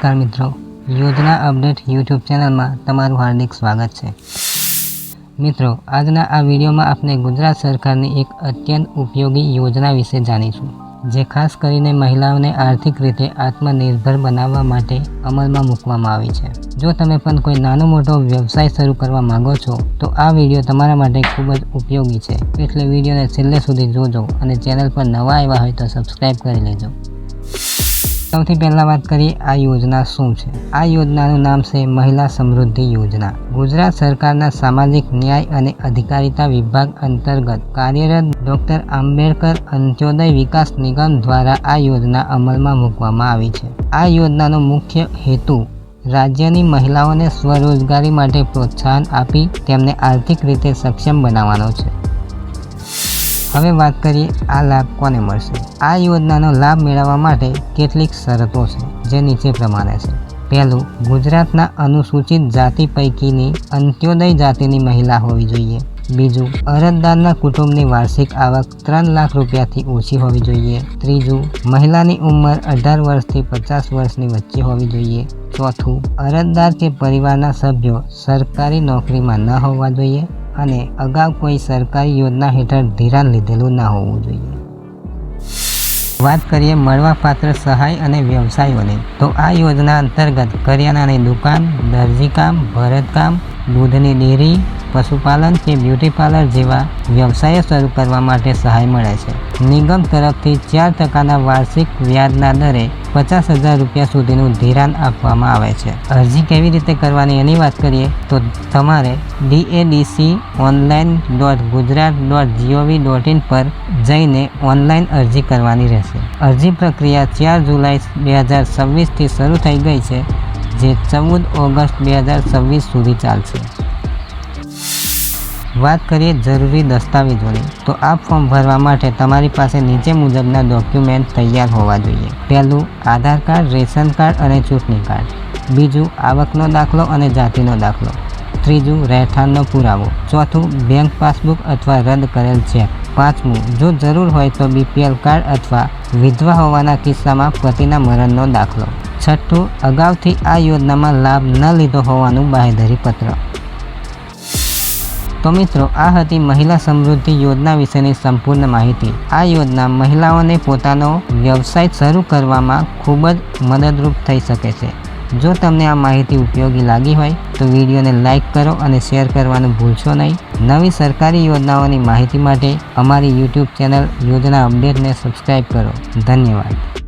નમસ્કાર મિત્રો, યોજના અપડેટ યુટ્યુબ ચેનલમાં તમારું હાર્દિક સ્વાગત છે। મિત્રો, આજના આ વિડીયોમાં આપણે ગુજરાત સરકારની એક અત્યંત ઉપયોગી યોજના વિશે જાણીશું, જે ખાસ કરીને મહિલાઓને આર્થિક રીતે આત્મનિર્ભર બનાવવા માટે અમલમાં મૂકવામાં આવી છે। જો તમે પણ કોઈ નાનો મોટો વ્યવસાય શરૂ કરવા માંગો છો તો આ વિડીયો તમારા માટે ખૂબ જ ઉપયોગી છે, એટલે વિડીયોને છેલ્લે સુધી જોજો અને ચેનલ પર નવા આવ્યા હોય તો સબસ્ક્રાઈબ કરી લેજો। સૌથી પહેલાં વાત કરીએ આ યોજના શું છે। આ યોજનાનું નામ છે મહિલા સમૃદ્ધિ યોજના। ગુજરાત સરકારના સામાજિક ન્યાય અને અધિકારિતા વિભાગ અંતર્ગત કાર્યરત ડૉક્ટર આંબેડકર અંત્યોદય વિકાસ નિગમ દ્વારા આ યોજના અમલમાં મૂકવામાં આવી છે। આ યોજનાનો મુખ્ય હેતુ રાજ્યની મહિલાઓને સ્વરોજગારી માટે પ્રોત્સાહન આપી તેમને આર્થિક રીતે સક્ષમ બનાવવાનો છે। હવે વાત કરીએ આ લાભ કોને મળશે। આ યોજનાનો લાભ મેળવવા માટે કેટલીક શરતો છે, જે નીચે પ્રમાણે છે। પહેલું, ગુજરાતના અનુસૂચિત જાતિ પૈકીની અંત્યોદય જાતિની મહિલા હોવી જોઈએ। બીજું, અરજદારના કુટુંબની વાર્ષિક આવક 3 લાખ રૂપિયાથી ઓછી હોવી જોઈએ। ત્રીજું, મહિલાની ઉંમર 18 વર્ષથી 50 વર્ષની વચ્ચે હોવી જોઈએ। ચોથું, અરજદાર કે પરિવારના સભ્યો સરકારી નોકરીમાં ન હોવા જોઈએ અને અગાઉ કોઈ સરકારી યોજના હેઠળ ધિરાણ લીધેલું ના હોવું જોઈએ। વાત કરીએ મળવાપાત્ર સહાય અને વ્યવસાયોની, તો આ યોજના અંતર્ગત કરિયાણાની દુકાન, દરજીકામ, ભરતકામ, દૂધની ડેરી, પશુપાલન કે બ્યુટી પાર્લર જેવા વ્યવસાયો શરૂ કરવા માટે સહાય મળે છે। નિગમ તરફથી 4% વાર્ષિક વ્યાજના દરે 50,000 રૂપિયા સુધીનું ધિરાણ આપવામાં આવે છે। અરજી કેવી રીતે કરવાની એની વાત કરીએ તો તમારે dadconline.gujarat.gov.in પર જઈને ઓનલાઈન અરજી કરવાની રહેશે। અરજી પ્રક્રિયા 4 જુલાઈ 2026થી શરૂ થઈ ગઈ છે, જે 14 ઓગસ્ટ 2026 સુધી ચાલશે। વાત કરીએ જરૂરી દસ્તાવેજોની, તો આ ફોર્મ ભરવા માટે તમારી પાસે નીચે મુજબના ડોક્યુમેન્ટ તૈયાર હોવા જોઈએ। પહેલું, આધાર કાર્ડ, રેશન કાર્ડ અને ચૂંટણી કાર્ડ। બીજું, આવકનો દાખલો અને જાતિનો દાખલો। ત્રીજું, રહેઠાણનો પુરાવો। ચોથું, બેંક પાસબુક અથવા રદ કરેલ ચેક। પાંચમું, જો જરૂર હોય તો BPL કાર્ડ અથવા વિધવા હોવાના કિસ્સામાં પતિના મરણનો દાખલો। છઠ્ઠું, અગાઉથી આ યોજનામાં લાભ ન લીધો હોવાનું બાંહેધરી પત્ર। તો મિત્રો, આ હતી મહિલા સમૃદ્ધિ યોજના વિશેની સંપૂર્ણ માહિતી। આ યોજના મહિલાઓને પોતાનો વ્યવસાય શરૂ કરવામાં ખૂબ જ મદદરૂપ થઈ શકે છે। જો તમને આ માહિતી ઉપયોગી લાગી હોય તો વિડીયોને લાઇક કરો અને શેર કરવાનું ભૂલશો નહીં। નવી સરકારી યોજનાઓની માહિતી માટે અમારી યુટ્યુબ ચેનલ યોજના અપડેટને સબસ્ક્રાઈબ કરો। ધન્યવાદ।